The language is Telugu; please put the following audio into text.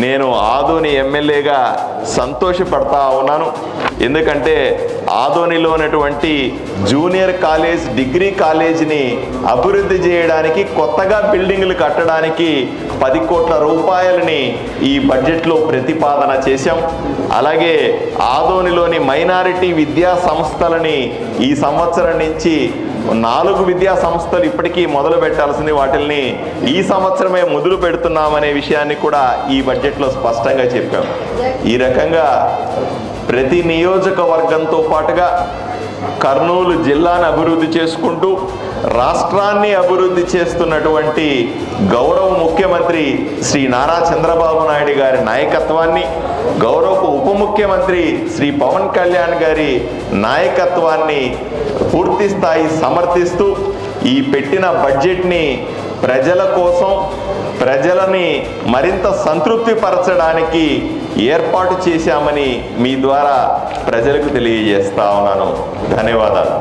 నేను ఆదోని ఎమ్మెల్యేగా సంతోషపడతా ఉన్నాను. ఎందుకంటే ఆదోనిలో ఉన్నటువంటి జూనియర్ కాలేజ్, డిగ్రీ కాలేజీని అభివృద్ధి చేయడానికి, కొత్తగా బిల్డింగ్లు కట్టడానికి 10 కోట్ల రూపాయలని ఈ బడ్జెట్లో ప్రతిపాదన చేశాం. అలాగే ఆదోనిలోని మైనారిటీ విద్యా సంస్థలని ఈ సంవత్సరం నుంచి 4 విద్యా సంస్థలు ఇప్పటికీ మొదలు పెట్టాల్సింది, వాటిల్ని ఈ సంవత్సరమే మొదలు పెడుతున్నామనే విషయాన్ని కూడా ఈ బడ్జెట్లో స్పష్టంగా చెప్పాం. ఈ రకంగా ప్రతి నియోజకవర్గంతో పాటుగా కర్నూలు జిల్లాను అభివృద్ధి చేసుకుంటూ రాష్ట్రాన్ని అభివృద్ధి చేస్తున్నటువంటి గౌరవ ముఖ్యమంత్రి శ్రీ నారా చంద్రబాబు నాయుడు గారి నాయకత్వాన్ని, గౌరవ ఉప ముఖ్యమంత్రి శ్రీ పవన్ కళ్యాణ్ గారి నాయకత్వాన్ని పూర్తి స్థాయి సమర్థిస్తూ ఈ పెట్టిన బడ్జెట్ని ప్రజల కోసం, ప్రజలని మరింత సంతృప్తి పరచడానికి ఏర్పాటు చేశామని మీ ద్వారా ప్రజలకు తెలియజేస్తా ఉన్నాను. ధన్యవాదాలు.